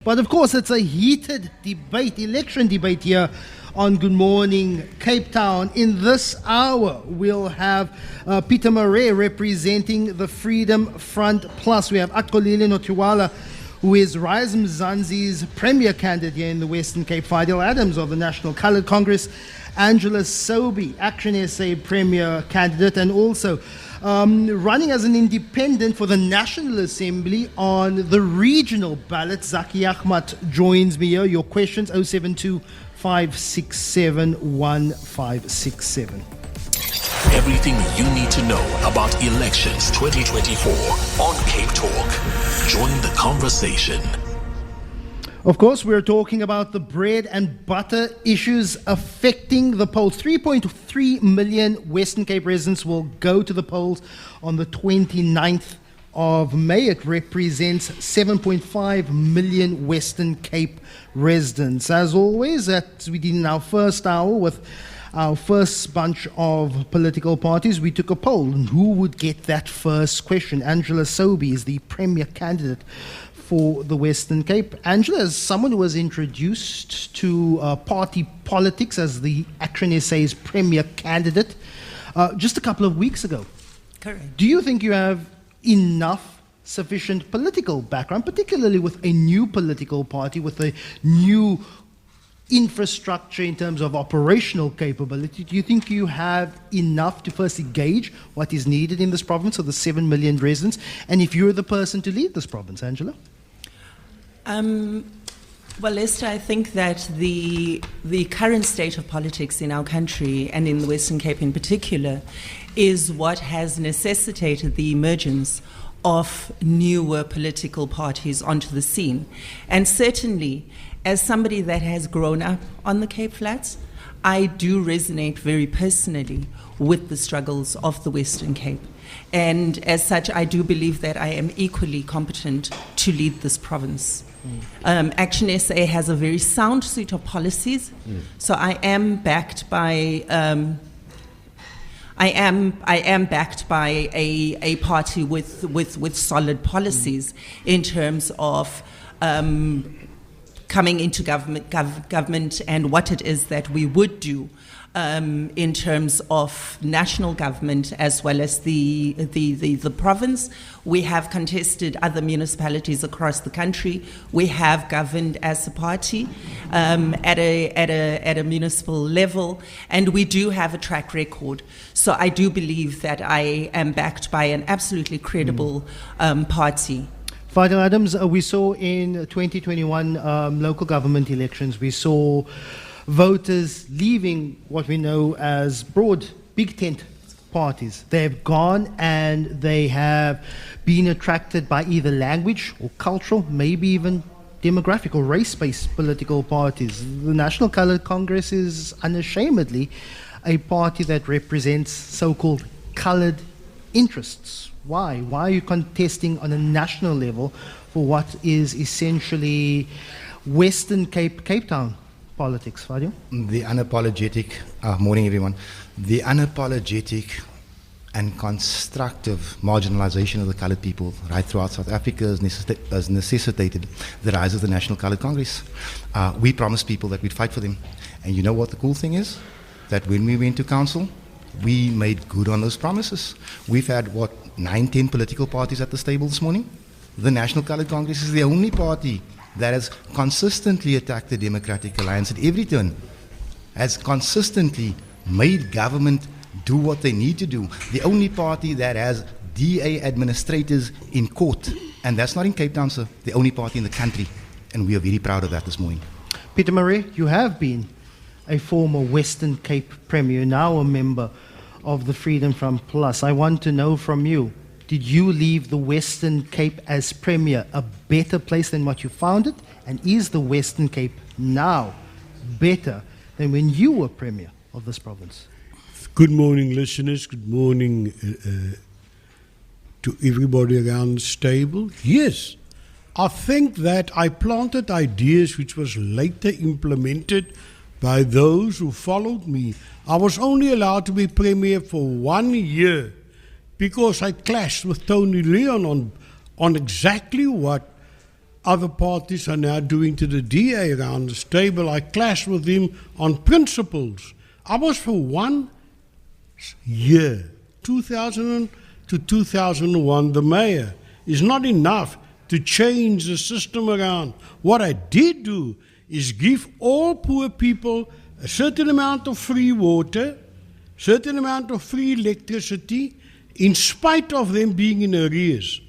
But of course, it's a heated debate, election debate here on Good Morning Cape Town. In this hour, we'll have Peter Marais representing the Freedom Front Plus. We have Axolile Notywala, who is Rise Mzanzi's premier candidate here in the Western Cape. Fadiel Adams of the National Coloured Congress. Angela Sobey, Action SA premier candidate, and also running as an independent for the National Assembly on the regional ballot. Zackie Achmat joins me here. Your questions 072 567 1567. Everything you need to know about elections 2024 on CapeTalk. Join the conversation. Of course, we're talking about the bread and butter issues affecting the polls. 3.3 million Western Cape residents will go to the polls on the 29th of May. It represents 7.5 million Western Cape residents. As always, as we did in our first hour with our first bunch of political parties, we took a poll on who would get that first question. Angela Sobey is the premier candidate for the Western Cape. Angela, as someone who was introduced to party politics as the Action SA's premier candidate just a couple of weeks ago. Correct. Do you think you have enough sufficient political background, particularly with a new political party, with a new infrastructure in terms of operational capability? Do you think you have enough to firstly gauge what is needed in this province of the 7 million residents? And if you're the person to lead this province, Angela? Well, Lester, I think that the current state of politics in our country and in the Western Cape in particular is what has necessitated the emergence of newer political parties onto the scene. And certainly, as somebody that has grown up on the Cape Flats, I do resonate very personally with the struggles of the Western Cape. And as such, I do believe that I am equally competent to lead this province. Action SA has a very sound suite of policies, so I am backed by a party with solid policies in terms of coming into government and what it is that we would do in terms of national government as well as the province. We have contested other municipalities across the country. We have governed as a party at a municipal level, and we do have a track record. So I do believe that I am backed by an absolutely credible party. Fadiel Adams, we saw in 2021 local government elections, we saw voters leaving what we know as broad, big tent parties. They have gone and they have been attracted by either language or cultural, maybe even demographic or race-based political parties. The National Coloured Congress is unashamedly a party that represents so-called coloured interests. Why? Why are you contesting on a national level for what is essentially Western Cape Town politics, Fadiel? The unapologetic, morning everyone, the unapologetic and constructive marginalization of the coloured people right throughout South Africa has necessitated the rise of the National Coloured Congress. We promised people that we'd fight for them. And you know what the cool thing is? That when we went to council, we made good on those promises. We've had, 9-10 political parties at the stable this morning? The National Coloured Congress is the only party that has consistently attacked the Democratic Alliance at every turn, has consistently made government do what they need to do. The only party that has DA administrators in court, and that's not in Cape Town, sir, the only party in the country, and we are very proud of that this morning. Peter Marais, you have been a former Western Cape Premier, now a member of the Freedom Front Plus. I want to know from you, did you leave the Western Cape as Premier a better place than what you found it? And is the Western Cape now better than when you were Premier of this province? Good morning, listeners. Good morning to everybody around the stable. Yes, I think that I planted ideas which was later implemented by those who followed me. I was only allowed to be Premier for 1 year because I clashed with Tony Leon on exactly what other parties are now doing to the DA around this table. I clash with him on principles. I was for 1 year, 2000 to 2001, the mayor. It's not enough to change the system around. What I did do is give all poor people a certain amount of free water, certain amount of free electricity, in spite of them being in arrears.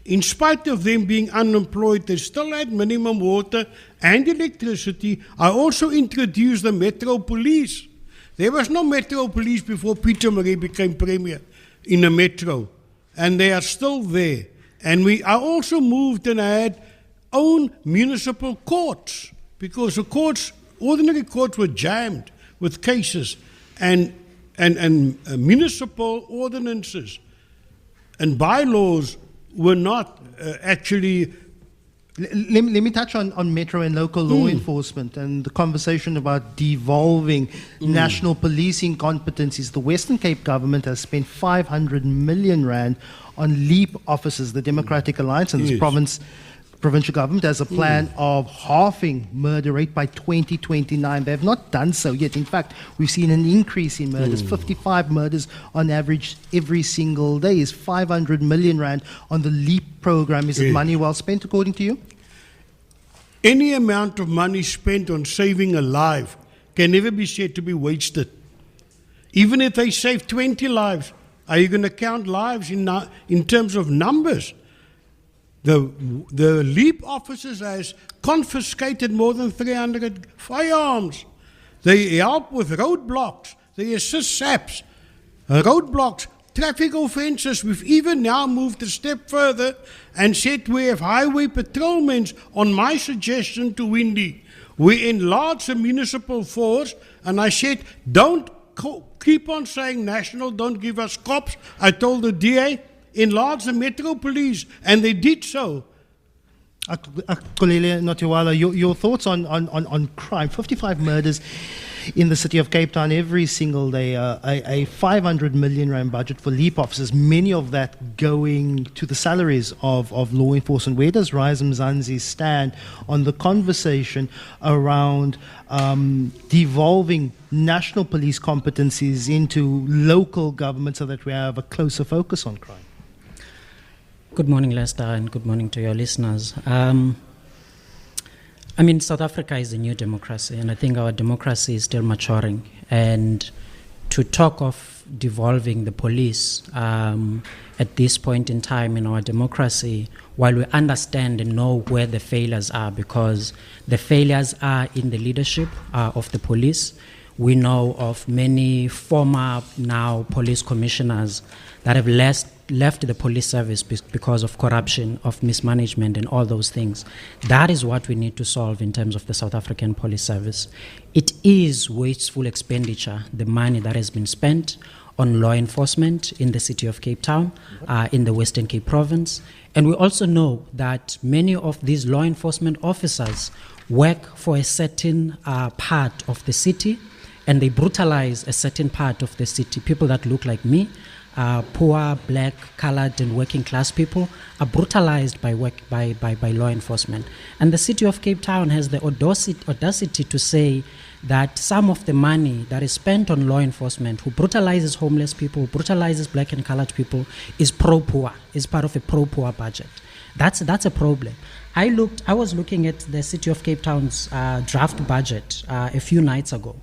In spite of them being unemployed, they still had minimum water and electricity. I also introduced the Metro Police. There was no Metro Police before Peter Marais became Premier in the Metro. And they are still there. And I also moved and I had own municipal courts, because the courts, ordinary courts, were jammed with cases and municipal ordinances and bylaws were not actually. Let me touch on Metro and local law enforcement and the conversation about devolving national policing competencies. The Western Cape government has spent 500 million rand on LEAP officers. The Democratic Alliance and this provincial government has a plan of halving murder rate by 2029. They have not done so yet. In fact, we've seen an increase in murders, 55 murders on average every single day. Is 500 million rand on the LEAP program, is it money well spent according to you? Any amount of money spent on saving a life can never be said to be wasted. Even if they save 20 lives, are you going to count lives in terms of numbers? The LEAP officers has confiscated more than 300 firearms. They help with roadblocks. They assist SAPs. Roadblocks, traffic offences. We've even now moved a step further and said we have highway patrolmen on my suggestion to Windy. We enlarged the municipal force, and I said, don't keep on saying national, don't give us cops. I told the DA, enlarge the Metro Police, and they did so. Axolile, Notywala, your thoughts on crime. 55 murders in the city of Cape Town every single day. A 500 million rand budget for LEAP officers, many of that going to the salaries of law enforcement. Where does Rise Mzanzi stand on the conversation around devolving national police competencies into local government so that we have a closer focus on crime? Good morning, Lester, and good morning to your listeners. South Africa is a new democracy, and I think our democracy is still maturing. And to talk of devolving the police at this point in time in our democracy, while we understand and know where the failures are, because the failures are in the leadership of the police. We know of many former now police commissioners that have left the police service because of corruption, of mismanagement, and all those things. That is what we need to solve in terms of the South African police service. It is wasteful expenditure, the money that has been spent on law enforcement in the city of Cape Town, in the Western Cape province. And we also know that many of these law enforcement officers work for a certain part of the city, and they brutalize a certain part of the city. People that look like me, poor, black, colored, and working class people are brutalized by law enforcement. And the city of Cape Town has the audacity to say that some of the money that is spent on law enforcement, who brutalizes homeless people, who brutalizes black and colored people, is pro-poor, is part of a pro-poor budget. That's a problem. I was looking at the city of Cape Town's draft budget a few nights ago.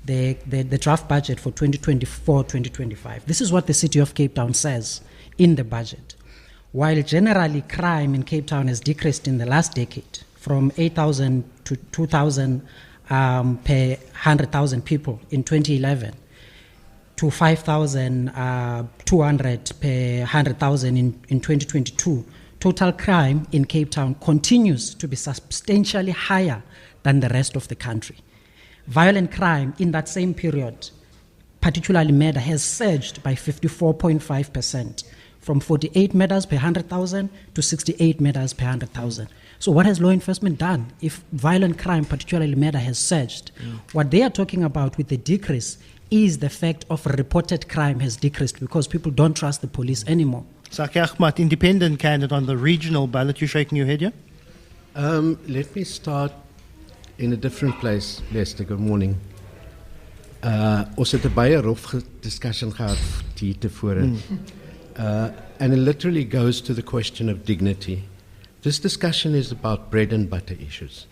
The draft budget for 2024-2025. This is what the city of Cape Town says in the budget. While generally crime in Cape Town has decreased in the last decade from 8,000 to 2,000 per 100,000 people in 2011 to 5,200 per 100,000 in 2022, total crime in Cape Town continues to be substantially higher than the rest of the country. Violent crime in that same period, particularly murder, has surged by 54.5%, from 48 murders per 100,000 to 68 murders per 100,000. So what has law enforcement done if violent crime, particularly murder, has surged? What they are talking about with the decrease is the fact of reported crime has decreased because people don't trust the police anymore. Zackie Achmat, independent candidate on the regional ballot. You shaking your head here? Let me start in a different place, Lester. Good morning. Ons het 'n baie rof discussion gehad hier tevore. And it literally goes to the question of dignity. This discussion is about bread and butter issues.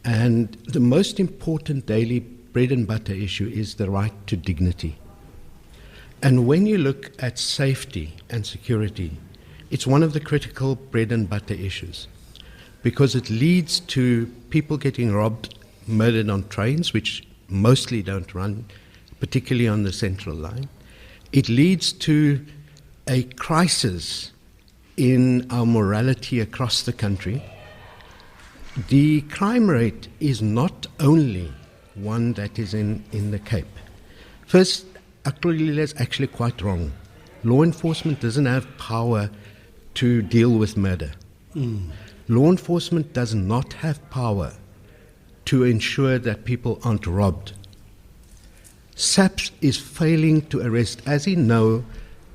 And the most important daily bread and butter issue is the right to dignity. And when you look at safety and security, it's one of the critical bread and butter issues, because it leads to people getting robbed, murdered on trains, which mostly don't run, particularly on the central line. It leads to a crisis in our morality across the country. The crime rate is not only one that is in the Cape. First, Axolile is actually quite wrong. Law enforcement doesn't have power to deal with murder. Law enforcement does not have power to ensure that people aren't robbed. SAPS is failing to arrest. As you know,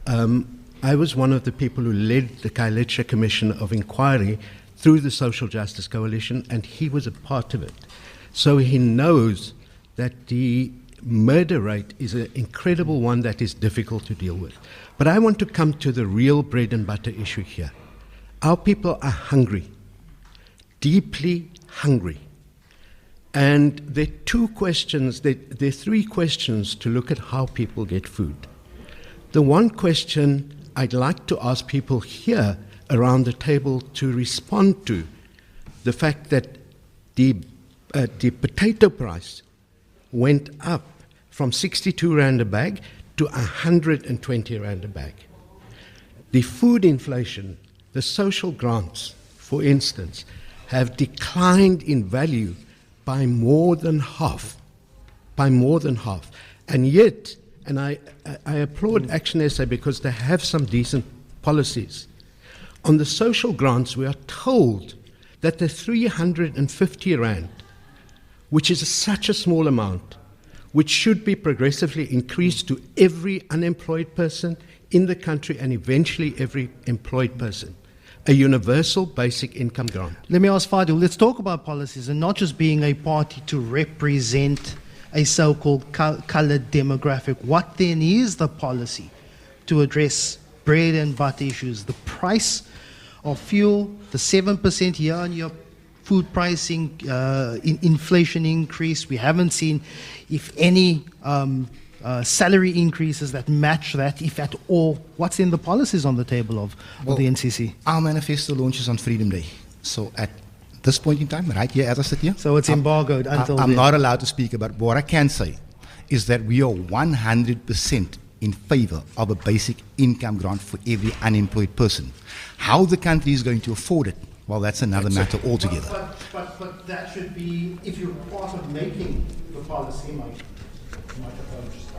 I was one of the people who led the Kiewit Commission of Inquiry through the Social Justice Coalition, and he was a part of it. So he knows that the murder rate is an incredible one that is difficult to deal with. But I want to come to the real bread and butter issue here. Our people are hungry, deeply hungry. And there are two questions, there are three questions to look at how people get food. The one question I'd like to ask people here around the table to respond to, the fact that the potato price went up from 62 Rand a bag to 120 Rand a bag. The food inflation, the social grants, for instance, have declined in value by more than half. And yet, and I applaud Action SA because they have some decent policies. On the social grants, we are told that the 350 Rand, which is such a small amount, which should be progressively increased to every unemployed person in the country and eventually every employed person, a universal basic income grant. Let me ask Fadiel, let's talk about policies and not just being a party to represent a so-called colored demographic. What then is the policy to address bread and butter issues? The price of fuel, the 7% year-on-year food pricing, inflation increase. We haven't seen, if any, salary increases that match that, if at all. What's in the policies on the table of the NCC? Our manifesto launches on Freedom Day. So at this point in time, right here as I sit here. So it's embargoed until I'm then. not allowed to speak about it. What I can say is that we are 100% in favor of a basic income grant for every unemployed person. How the country is going to afford it, well, that's another matter altogether. But that should be, if you're part of making the policy,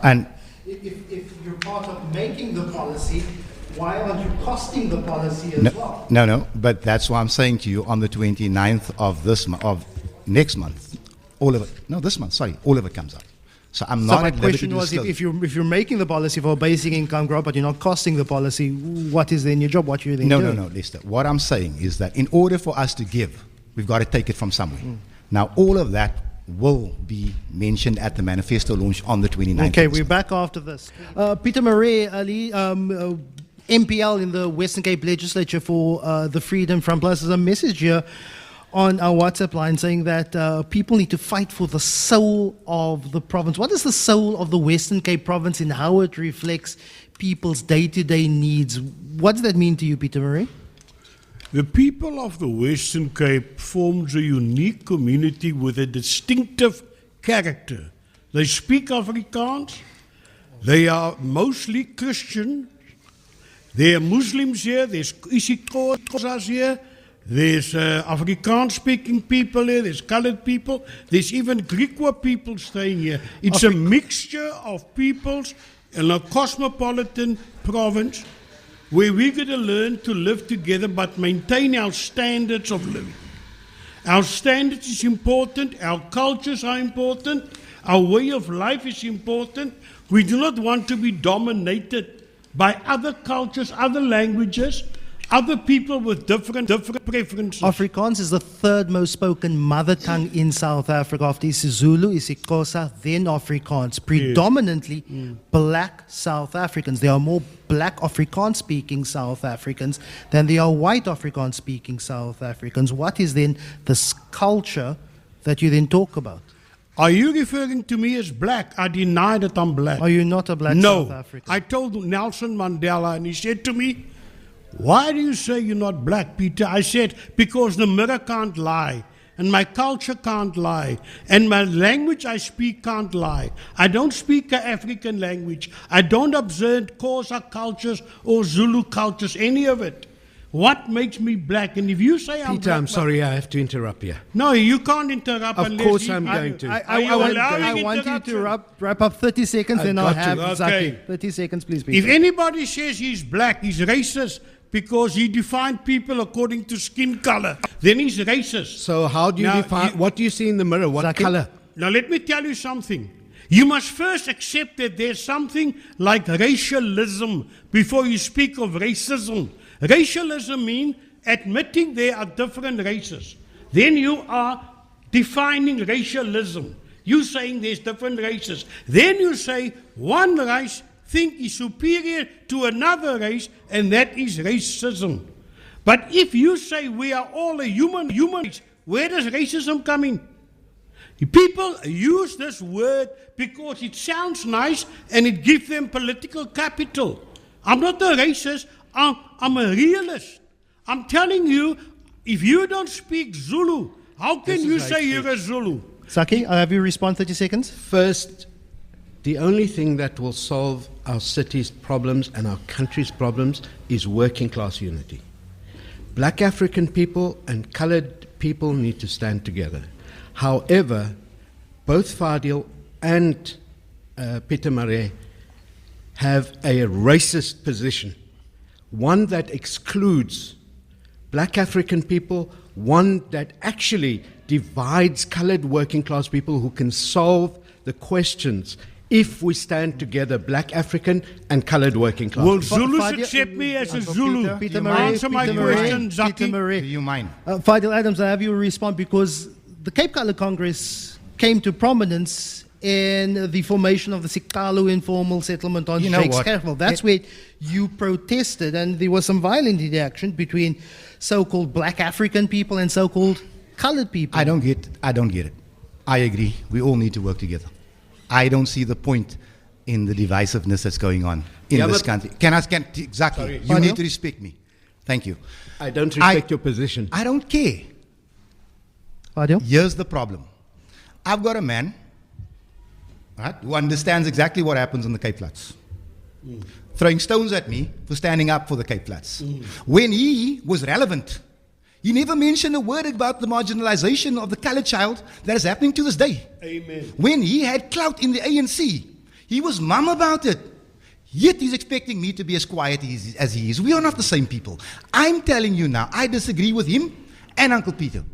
And if you're part of making the policy, why aren't you costing the policy as well? No, but that's what I'm saying to you. On the 29th of next month, all of it comes up. So I'm not. So my at liberty question to was, disclose. if you're making the policy for a basic income grant, but you're not costing the policy, what is then your job? What are you then doing? No, Lester. What I'm saying is that in order for us to give, we've got to take it from somewhere. Now, all of that will be mentioned at the manifesto launch on the 29th. Okay, we're back after this. Peter Marais, Ali, MPL in the Western Cape Legislature for the Freedom Front Plus, there's a message here on our WhatsApp line saying that people need to fight for the soul of the province. What is the soul of the Western Cape province and how it reflects people's day-to-day needs? What does that mean to you, Peter Marais? The people of the Western Cape forms a unique community with a distinctive character. They speak Afrikaans. They are mostly Christian. There are Muslims here. There's isiXhosas here. There's Afrikaans-speaking people here. There's colored people. There's even Griqua people staying here. It's a mixture of peoples in a cosmopolitan province where we're going to learn to live together but maintain our standards of living. Our standards is important, our cultures are important, our way of life is important. We do not want to be dominated by other cultures, other languages, other people with different preferences. Afrikaans is the third most spoken mother tongue in South Africa after isiZulu, isiXhosa, then Afrikaans. Predominantly black South Africans. There are more black Afrikaans-speaking South Africans than there are white Afrikaans-speaking South Africans. What is then this culture that you then talk about? Are you referring to me as black? I deny that I'm black. Are you not a black South African? No. I told Nelson Mandela, and he said to me, why do you say you're not black, Peter? I said, because the mirror can't lie, and my culture can't lie, and my language I speak can't lie. I don't speak an African language. I don't observe Xhosa cultures or Zulu cultures, any of it. What makes me black? And if you say I'm Peter, black... I'm sorry, I have to interrupt you. No, you can't interrupt Of unless... course I'm going to. I want you to wrap up 30 seconds, then I'll have Okay. Zackie. 30 seconds, please, Peter. If anybody says he's black, he's racist because he defined people according to skin color, then he's racist. So how do you Now, define, what do you see in the mirror? What Zackie? color? Now let me tell you something. You must first accept that there's something like racialism before you speak of racism. Racialism means admitting there are different races. Then you are defining racialism. You're saying there's different races. Then you say one race is superior to another race, and that is racism. But if you say we are all a human race, where does racism come in? People use this word because it sounds nice and it gives them political capital. I'm not a racist, I'm a realist. I'm telling you, if you don't speak Zulu, how can you say you're a Zulu? Zackie, I'll have you respond 30 seconds. First, the only thing that will solve our city's problems and our country's problems is working class unity. Black African people and colored people need to stand together. However, both Fadiel and Peter Marais have a racist position, one that excludes black African people, one that actually divides colored working class people who can solve the questions if we stand together, black African and colored working class. Will people. Zulus Fadiel- accept me as a Uncle Zulu? Peter Marais, Answer my Peter Marais, question, Zackie. Peter Marais. Do you mind? Fadiel Adams, I have you respond because the Cape Color Congress came to prominence in the formation of the Sikalo informal settlement on You know Jakes what? Gerwel. That's where you protested, and there was some violent interaction between so-called black African people and so-called colored people. I don't get it. I agree. We all need to work together. I don't see the point in the divisiveness that's going on in Yeah, this but- country. Exactly. You Fadiel? need to respect me. Thank you. I don't respect your position. I don't care. Fadiel? Here's the problem. I've got a man, right, who understands exactly what happens in the Cape Flats. Throwing stones at me for standing up for the Cape Flats. When he was relevant, he never mentioned a word about the marginalization of the colored child that is happening to this day. Amen. When he had clout in the ANC, he was mum about it. Yet he's expecting me to be as quiet as he is. We are not the same people. I'm telling you now, I disagree with him and Uncle Peter.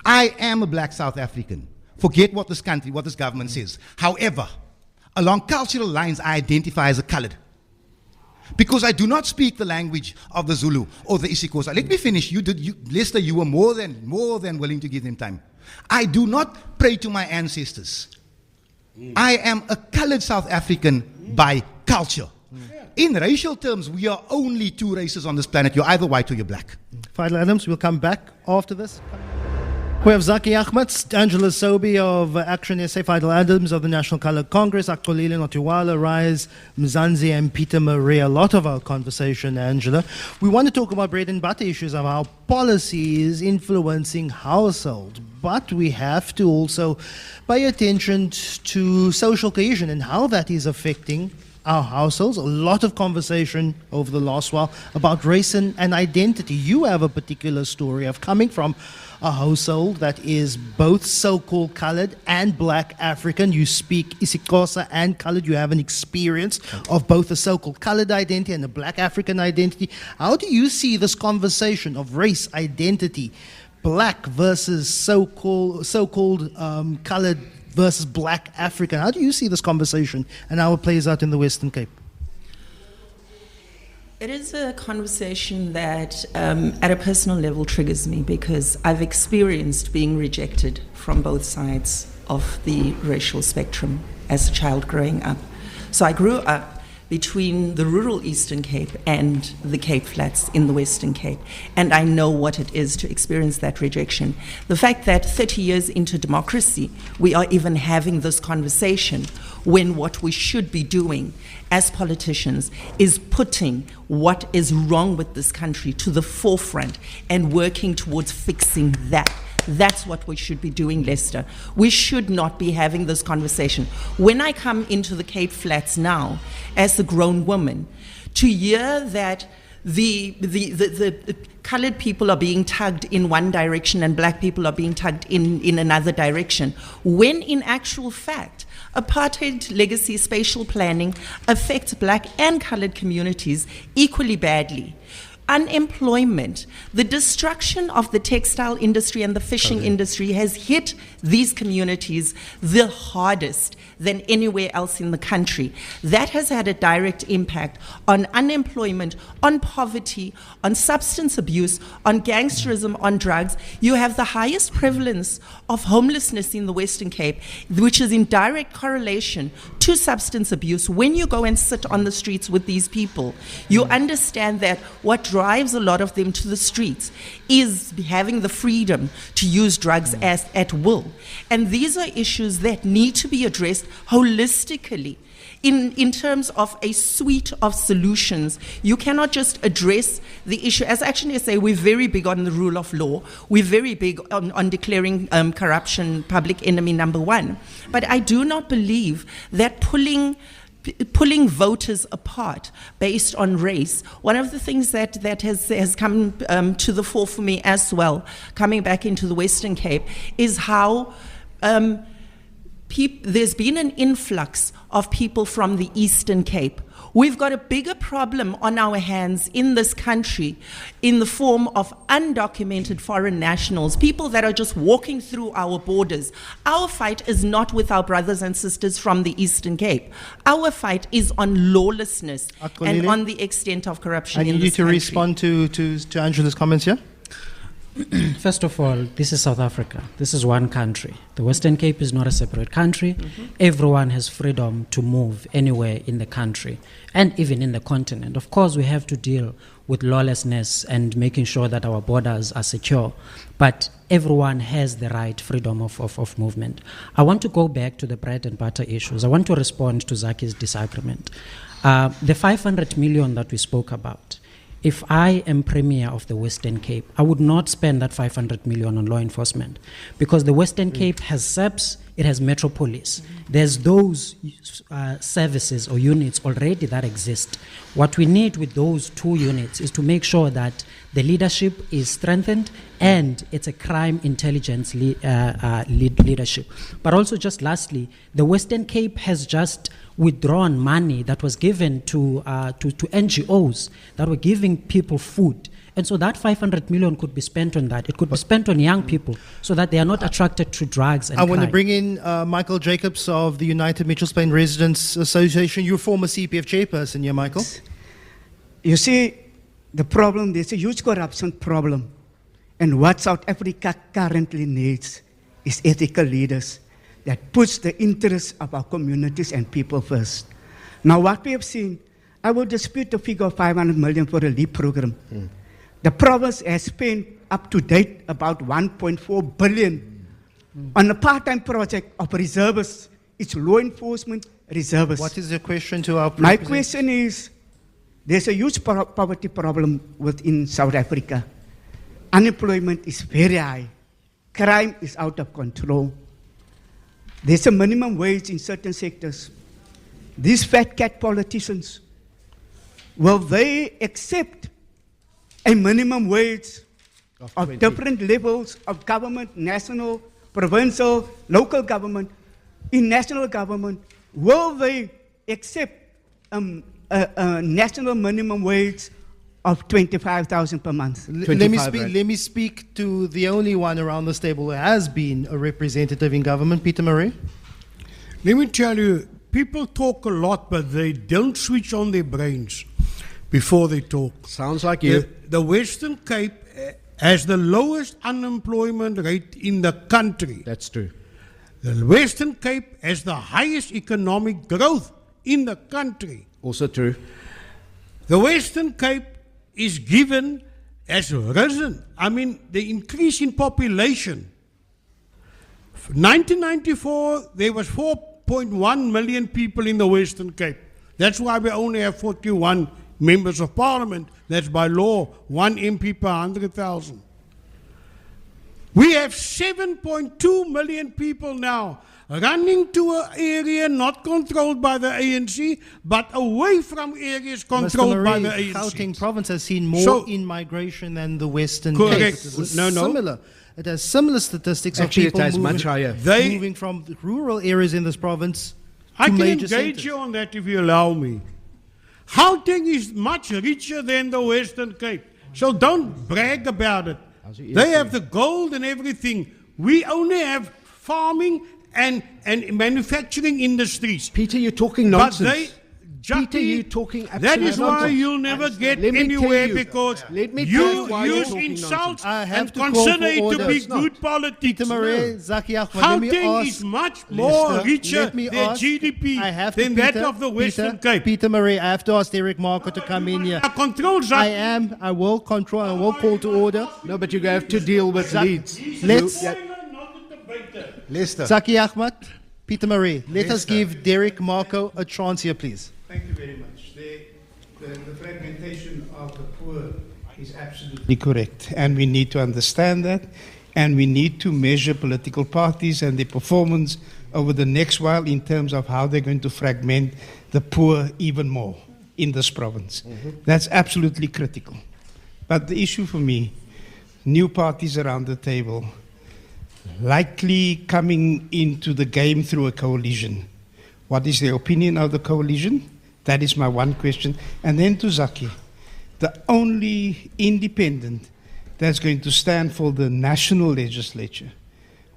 I am a black South African. Forget what this country, what this government says. However, along cultural lines, I identify as a colored. Because I do not speak the language of the Zulu or the isiXhosa. Let me finish. Lester, you were more than willing to give them time. I do not pray to my ancestors. I am a colored South African by culture. In racial terms, we are only two races on this planet. You're either white or you're black. Fadiel Adams, we'll come back after this. We have Zackie Achmat, Angela Sobey of Action SA, Fadiel Adams of the National Colour Congress, Axolile, Notywala, Rise, Mzanzi, and Peter Marais. A lot of our conversation, Angela. We want to talk about bread and butter issues of how policy is influencing households. But we have to also pay attention to social cohesion and how that is affecting our households. A lot of conversation over the last while about race and identity. You have a particular story of coming from a household that is both so-called colored and black African. You speak isiXhosa and colored. You have an experience of both a so-called colored identity and a black African identity. How do you see this conversation of race, identity, black versus so-called colored versus black African? How do you see this conversation and how it plays out in the Western Cape? It is a conversation that, at a personal level, triggers me because I've experienced being rejected from both sides of the racial spectrum as a child growing up. So I grew up between the rural Eastern Cape and the Cape Flats in the Western Cape, and I know what it is to experience that rejection. The fact that 30 years into democracy, we are even having this conversation when what we should be doing as politicians is putting what is wrong with this country to the forefront and working towards fixing that. That's what we should be doing, Lester. We should not be having this conversation. When I come into the Cape Flats now, as a grown woman, to hear that the colored people are being tugged in one direction and black people are being tugged in another direction, when in actual fact, apartheid legacy spatial planning affects black and colored communities equally badly. Unemployment, the destruction of the textile industry and the fishing industry has hit these communities the hardest than anywhere else in the country. That has had a direct impact on unemployment, on poverty, on substance abuse, on gangsterism, on drugs. You have the highest prevalence of homelessness in the Western Cape, which is in direct correlation to substance abuse. When you go and sit on the streets with these people, you understand that what drives a lot of them to the streets is having the freedom to use drugs at will. And these are issues that need to be addressed holistically. In terms of a suite of solutions, you cannot just address the issue. As actually I say, we're very big on the rule of law. We're very big on declaring corruption public enemy number one. But I do not believe that pulling voters apart based on race. One of the things that has come to the fore for me as well, coming back into the Western Cape, is how there's been an influx of people from the Eastern Cape. We've got a bigger problem on our hands in this country in the form of undocumented foreign nationals, people that are just walking through our borders. Our fight is not with our brothers and sisters from the Eastern Cape. Our fight is on lawlessness and on the extent of corruption in this country. I need you to respond to Angela's comments here. First of all, this is South Africa. This is one country. The Western Cape is not a separate country. Mm-hmm. Everyone has freedom to move anywhere in the country and even in the continent. Of course, we have to deal with lawlessness and making sure that our borders are secure. But everyone has the right freedom of movement. I want to go back to the bread and butter issues. I want to respond to Zackie's disagreement. The 500 million that we spoke about, if I am Premier of the Western Cape, I would not spend that 500 million on law enforcement because the Western Cape has SAPS, it has Metro Police. There's those services or units already that exist. What we need with those two units is to make sure that the leadership is strengthened and it's a crime intelligence leadership. But also just lastly, the Western Cape has just withdrawn money that was given to NGOs that were giving people food. And so that 500 million could be spent on that. It could be spent on young people so that they are not attracted to drugs and crime. I want to bring in Michael Jacobs of the United Mitchells Plain Residents Association. You're a former CPF chairperson here, Michael. You see, the problem, there's a huge corruption problem. And what South Africa currently needs is ethical leaders that puts the interests of our communities and people first. Now, what we have seen, I will dispute the figure of 500 million for a LEAP program. The province has spent up to date about 1.4 billion on a part-time project of reservists. It's law enforcement reservists. What is the question to our My question is, there's a huge poverty problem within South Africa. Unemployment is very high. Crime is out of control. There's a minimum wage in certain sectors. These fat cat politicians, will they accept a minimum wage of different levels of government, national, provincial, local government? In national government, will they accept a national minimum wage of 25,000 per month? Let me speak to the only one around this table who has been a representative in government, Peter Marais. Let me tell you, people talk a lot, but they don't switch on their brains. before they talk. Sounds like you. The Western Cape has the lowest unemployment rate in the country. That's true. The Western Cape has the highest economic growth in the country. Also true. The Western Cape is given as risen. I mean, the increase in population. 1994, there was 4.1 million people in the Western Cape. That's why we only have 41 members of parliament. That's by law, 1 MP per 100,000. We have 7.2 million people now running to an area not controlled by the ANC, but away from areas controlled by the ANC. Gauteng province has seen more in-migration than the Western Cape. Correct. It has similar statistics Actually, of people it has much higher. moving from the rural areas in this province I to can major engage centers. you on that if you allow me. Gauteng is much richer than the Western Cape, so don't brag about it. They have the gold and everything. We only have farming and manufacturing industries. Peter, you're talking nonsense. Peter, you're talking absolute that is why nonsense. you'll never get Let me anywhere tell you. because Let me tell you why you you're use talking insults I have and to call consider for it to order. be It's not. good politics. Peter Marais, Zackie Achmat, let me Gauteng ask. is much more Lester, richer let me their ask- GDP I have to, than that Peter, of the Western Peter, Cape. Peter Marais, I have to ask Derek Marco to come in here. Control Zackie. I will control, I will call to order. No, but you have to deal with leads. Let's, Lester. Zackie Achmat, Peter Marais, let us Lester. give Derek Marco a chance here, please. Thank you very much. The fragmentation of the poor is absolutely correct, and we need to understand that, and we need to measure political parties and their performance over the next while in terms of how they're going to fragment the poor even more in this province. That's absolutely critical. But the issue for me, new parties around the table, likely coming into the game through a coalition. What is the opinion of the coalition? That is my one question. And then to Zackie, the only independent that's going to stand for the national legislature.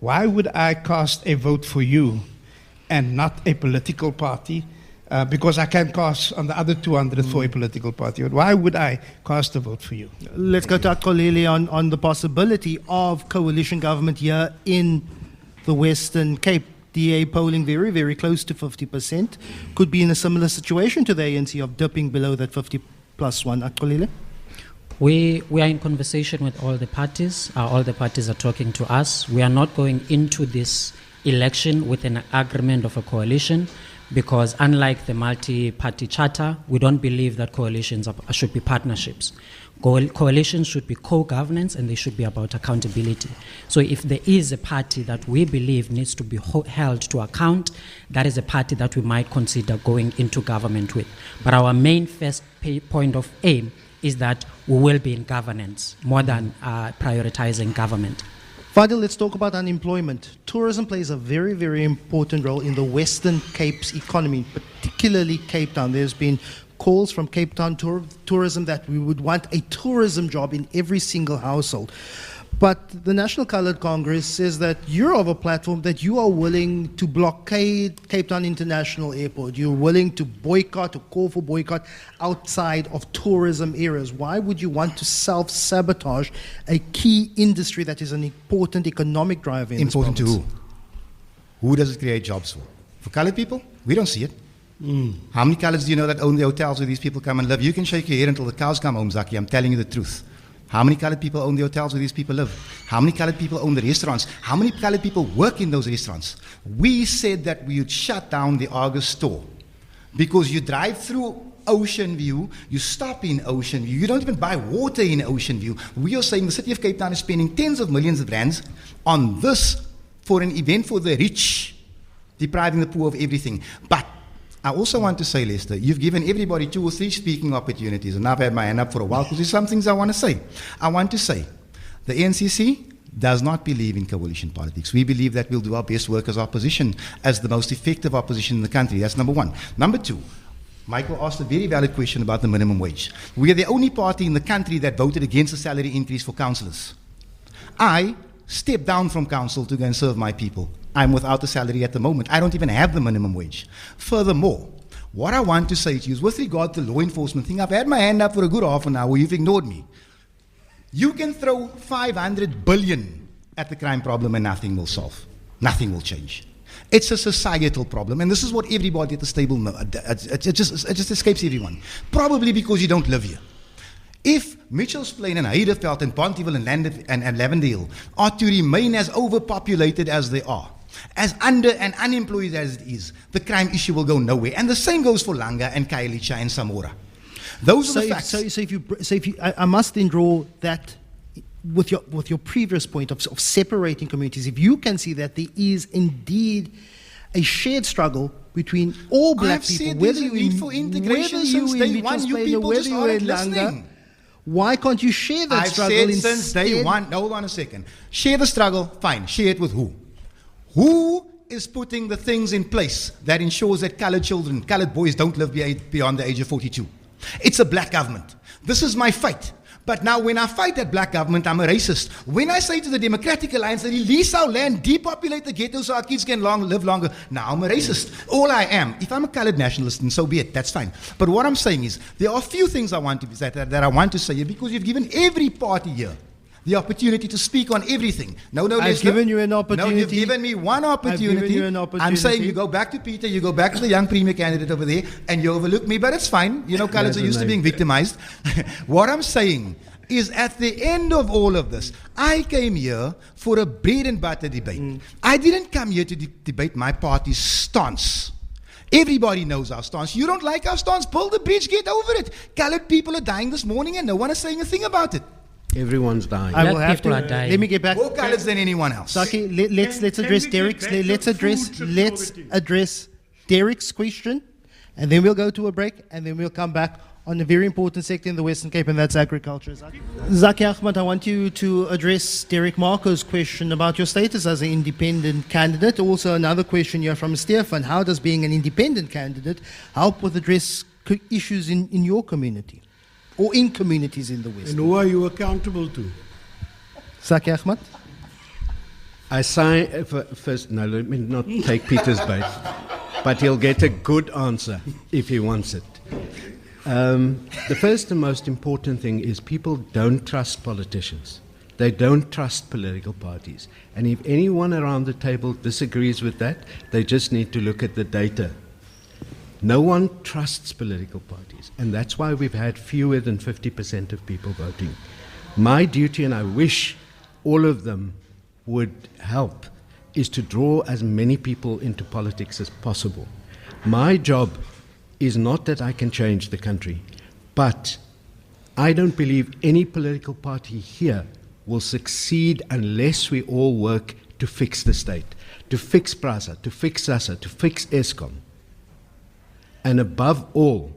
Why would I cast a vote for you and not a political party? Because I can cast on the other 200 for a political party. But why would I cast a vote for you? Let's go to Axolile on the possibility of coalition government here in the Western Cape. DA polling very, very close to 50%. Could be in a similar situation to the ANC of dipping below that 50+1. Axolile? We are in conversation with all the parties. All the parties are talking to us. We are not going into this election with an agreement of a coalition because unlike the multi-party charter, we don't believe that coalitions should be partnerships. Coalitions should be co-governance and they should be about accountability. So if there is a party that we believe needs to be held to account, that is a party that we might consider going into government with. But our main first point of aim is that we will be in governance more than prioritizing government. Fadiel, let's talk about unemployment. Tourism plays a very, very important role in the Western Cape's economy, particularly Cape Town. There's been calls from Cape Town tourism that we would want a tourism job in every single household. But the National Coloured Congress says that you're of a platform that you are willing to blockade Cape Town International Airport. You're willing to boycott or call for boycott outside of tourism areas. Why would you want to self-sabotage a key industry that is an important economic driver in Important this to province? who? Who does it create jobs for? For coloured people? We don't see it. How many colours do you know that own the hotels where these people come and live? You can shake your head until the cows come home, Zackie. I'm telling you the truth. How many coloured people own the hotels where these people live? How many coloured people own the restaurants? How many coloured people work in those restaurants? We said that we would shut down the Argus store because you drive through Ocean View, you stop in Ocean View, you don't even buy water in Ocean View. We are saying the city of Cape Town is spending tens of millions of rands on this for an event for the rich, depriving the poor of everything. But I also want to say, Lester, you've given everybody 2 or 3 speaking opportunities, and I've had my hand up for a while because there's some things I want to say. I want to say, the NCC does not believe in coalition politics. We believe that we'll do our best work as opposition, as the most effective opposition in the country. That's number one. Number two, Michael asked a very valid question about the minimum wage. We are the only party in the country that voted against the salary increase for councillors. I stepped down from council to go and serve my people. I'm without a salary at the moment. I don't even have the minimum wage. Furthermore, What I want to say to you is with regard to the law enforcement thing, I've had my hand up for a good half an hour. You've ignored me. You can throw 500 billion at the crime problem and nothing will solve. Nothing will change. It's a societal problem, and this is what everybody at this table knows. It just escapes everyone. Probably because you don't live here. If Mitchell's Plain and Heideveld and Pontyville and Lavendale are to remain as overpopulated as they are, as under and unemployed as it is, the crime issue will go nowhere. And the same goes for Langa and Khayelitsha and Samora. Those are the facts. I must then draw that with your previous point of separating communities. If you can see that there is indeed a shared struggle between all black people, whether you need for integration since day one, you people just aren't listening. Why can't you share that struggle? I've said since day one. Hold on a second. Share the struggle, fine. Share it with who? Who is putting the things in place that ensures that colored children, colored boys don't live beyond the age of 42? It's a black government. This is my fight. But now when I fight that black government, I'm a racist. When I say to the Democratic Alliance, release our land, depopulate the ghettos so our kids can live longer, now I'm a racist. All I am, if I'm a colored nationalist, then so be it, that's fine. But what I'm saying is, there are a few things I want to that I want to say here, because you've given every party here the opportunity to speak on everything. No, I've given you an opportunity. No, you've given me one opportunity. I've given you an opportunity. I'm saying you go back to Peter, you go back to the young premier candidate over there, and you overlook me, but it's fine. You know, coloreds are used to being victimized. What I'm saying is, at the end of all of this, I came here for a bread and butter debate. I didn't come here to debate my party's stance. Everybody knows our stance. You don't like our stance? Build the bridge, get over it. Colored people are dying this morning and no one is saying a thing about it. Everyone's dying. I will have to. Let me get back. More coloreds than anyone else. Zackie, let's address Derek's. Let's address Derek's question, and then we'll go to a break, and then we'll come back on a very important sector in the Western Cape, and that's agriculture. Zackie Achmat, I want you to address Derek Marco's question about your status as an independent candidate. Also, another question here from Stefan: how does being an independent candidate help with address issues in your community? Or in communities in the West. And who are you accountable to? Zackie Achmat? I sign first. No, let me not take Peter's bait, but he'll get a good answer if he wants it. The first and most important thing is people don't trust politicians. They don't trust political parties. And if anyone around the table disagrees with that, they just need to look at the data. No one trusts political parties, and that's why we've had fewer than 50% of people voting. My duty, and I wish all of them would help, is to draw as many people into politics as possible. My job is not that I can change the country, but I don't believe any political party here will succeed unless we all work to fix the state, to fix PRASA, to fix SASA, to fix ESCOM. And above all,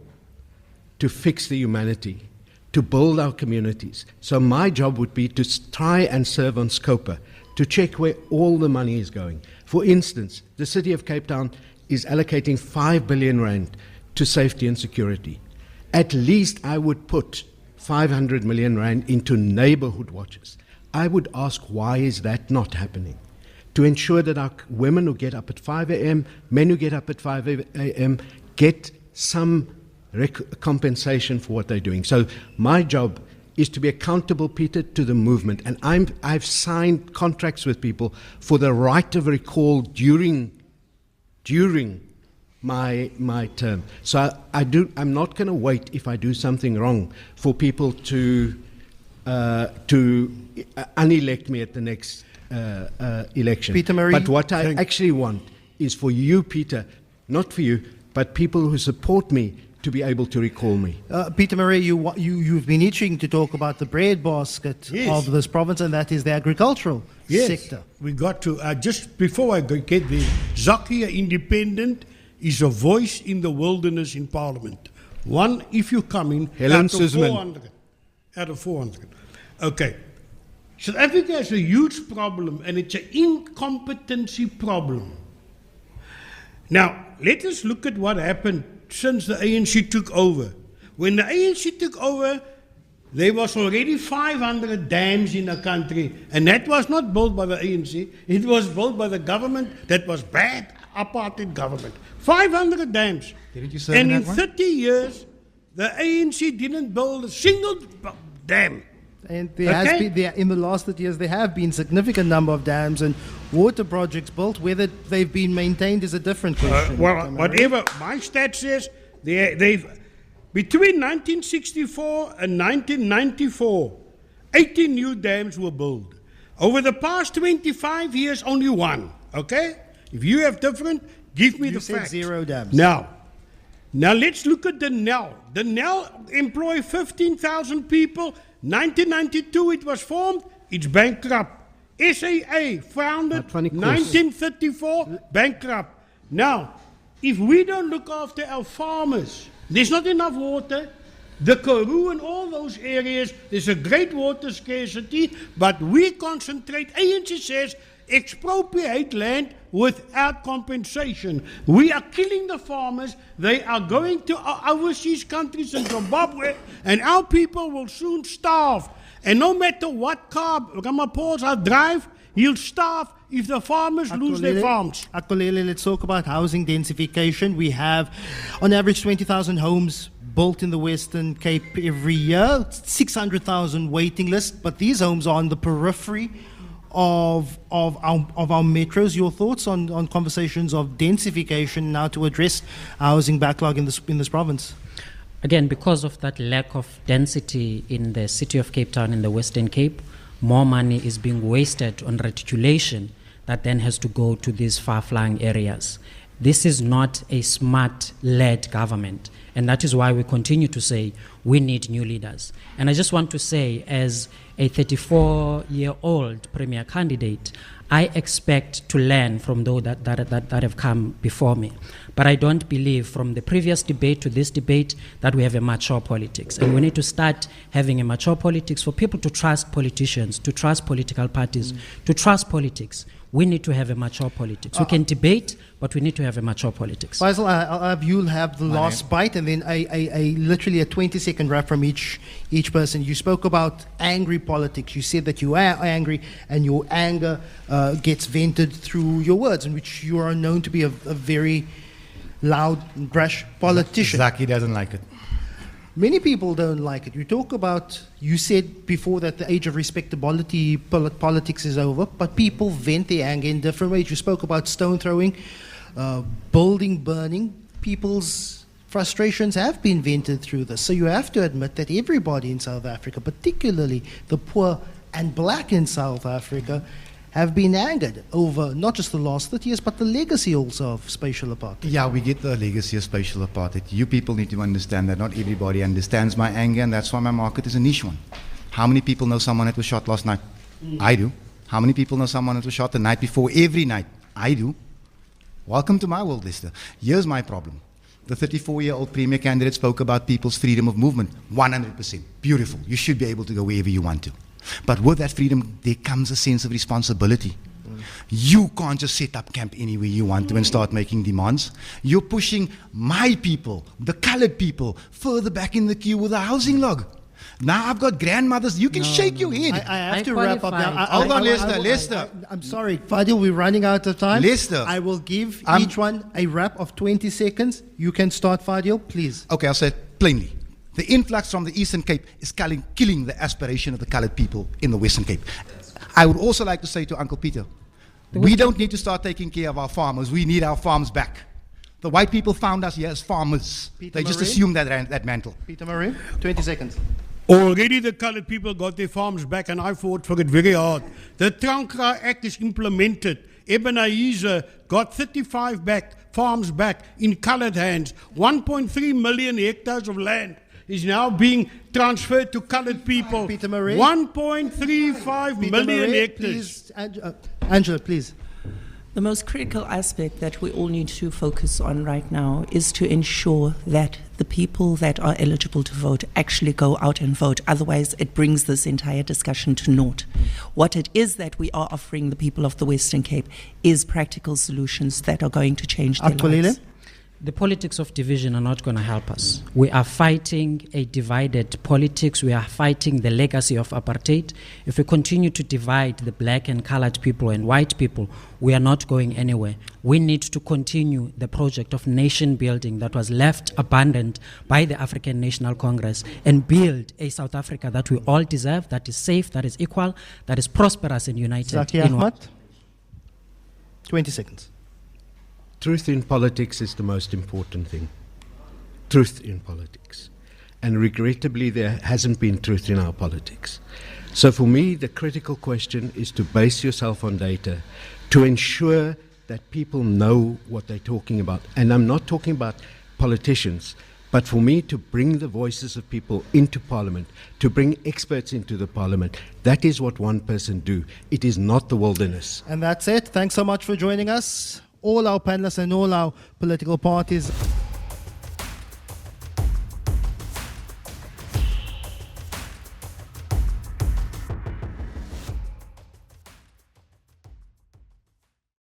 to fix the humanity, to build our communities. So my job would be to try and serve on SCOPA, to check where all the money is going. For instance, the city of Cape Town is allocating 5 billion rand to safety and security. At least I would put 500 million rand into neighborhood watches. I would ask, why is that not happening? To ensure that our women who get up at 5 a.m., men who get up at 5 a.m., get some compensation for what they're doing. So my job is to be accountable, Peter, to the movement. And I've signed contracts with people for the right of recall during my term. So I'm not going to wait, if I do something wrong, for people to unelect me at the next election. Peter Marais, but what I actually want is for you, Peter, not for you, but people who support me to be able to recall me. Peter Marais, you've been itching to talk about the breadbasket of this province, and that is the agricultural sector. We got to, just before I get there, Zackie Independent is a voice in the wilderness in Parliament. One, if you come in, Helen out of 400. Okay. South Africa has a huge problem, and it's an incompetency problem. Now, let us look at what happened since the ANC took over. When the ANC took over, there was already 500 dams in the country, and that was not built by the ANC. It was built by the government that was bad, apartheid government. 500 dams. Didn't you serve And in in that one? 30 years, the ANC didn't build a single dam. And there has Okay. been, in the last 30 years, there have been significant number of dams and water projects built. Whether they've been maintained is a different question. Well, whatever. My stat says they've between 1964 and 1994, 18 new dams were built. Over the past 25 years, only one. Okay? If you have different, give me You the said facts. 0 dams. Now let's look at the NEL. The NEL employ 15,000 people. 1992 it was formed. It's bankrupt. SAA founded Wat van die kos? 1934, bankrupt. Now, if we don't look after our farmers, there's not enough water. The Karoo and all those areas, there's a great water scarcity, but we concentrate, ANC says, expropriate land without compensation. We are killing the farmers. They are going to overseas countries in Zimbabwe, and our people will soon starve. And no matter what car Ramaphosa drive, he'll starve if the farmers lose their farms. Axolile, let's talk about housing densification. We have, on average, 20,000 homes built in the Western Cape every year, 600,000 waiting list, but these homes are on the periphery of our metros. Your thoughts on conversations of densification now to address housing backlog in this province? Again, because of that lack of density in the city of Cape Town in the Western Cape, more money is being wasted on reticulation that then has to go to these far-flung areas. This is not a smart-led government, and that is why we continue to say we need new leaders. And I just want to say, as a 34-year-old premier candidate, I expect to learn from those that have come before me. But I don't believe from the previous debate to this debate that we have a mature politics. And we need to start having a mature politics for people to trust politicians, to trust political parties, to trust politics. We need to have a mature politics. We can debate, but we need to have a mature politics. Faisal, you'll have the last bite, and then literally a 20-second wrap from each person. You spoke about angry politics. You said that you are angry, and your anger gets vented through your words, in which you are known to be a very loud, brash politician. Zackie doesn't like it. Many people don't like it. You said before that the age of respectability politics is over, but people vent their anger in different ways. You spoke about stone throwing, building burning. People's frustrations have been vented through this. So you have to admit that everybody in South Africa, particularly the poor and black in South Africa, have been angered over not just the last 30 years, but the legacy also of spatial apartheid. Yeah, we get the legacy of spatial apartheid. You people need to understand that not everybody understands my anger, and that's why my market is a niche one. How many people know someone that was shot last night? I do. How many people know someone that was shot the night before every night? I do. Welcome to my world, Lester. Here's my problem. The 34-year-old premier candidate spoke about people's freedom of movement. 100%. Beautiful. You should be able to go wherever you want to. But with that freedom, there comes a sense of responsibility. You can't just set up camp anywhere you want to and start making demands. You're pushing my people, the colored people, further back in the queue with a housing log. Now I've got grandmothers. You can shake your head. I have to wrap up now. Hold on, Lester. I'm sorry, Fadiel, we're running out of time. Lester. I will give each one a wrap of 20 seconds. You can start, Fadiel, please. Okay, I'll say it plainly. The influx from the Eastern Cape is killing the aspiration of the colored people in the Western Cape. I would also like to say to Uncle Peter, we don't need to start taking care of our farmers. We need our farms back. The white people found us here as farmers. They just assumed that mantle. Peter Marais, 20 seconds. Already the colored people got their farms back, and I fought for it very hard. The Trankra Act is implemented. Ebenezer got 35 farms back in colored hands. 1.3 million hectares of land is now being transferred to colored people. Peter Marais. 1.35 million hectares. Please, Angela, please. The most critical aspect that we all need to focus on right now is to ensure that the people that are eligible to vote actually go out and vote. Otherwise, it brings this entire discussion to naught. What it is that we are offering the people of the Western Cape is practical solutions that are going to change their lives. The politics of division are not going to help us. We are fighting a divided politics. We are fighting the legacy of apartheid. If we continue to divide the black and colored people and white people, we are not going anywhere. we need to continue the project of nation building that was left abandoned by the African National Congress and build a South Africa that we all deserve, that is safe, that is equal, that is prosperous and united. Zackie Achmat, 20 seconds. Truth in politics is the most important thing. Truth in politics. And regrettably, there hasn't been truth in our politics. So for me, the critical question is to base yourself on data, to ensure that people know what they're talking about. And I'm not talking about politicians, but for me to bring the voices of people into Parliament, to bring experts into the Parliament, that is what one person do. It is not the wilderness. And that's it. Thanks so much for joining us, all our panelists and all our political parties.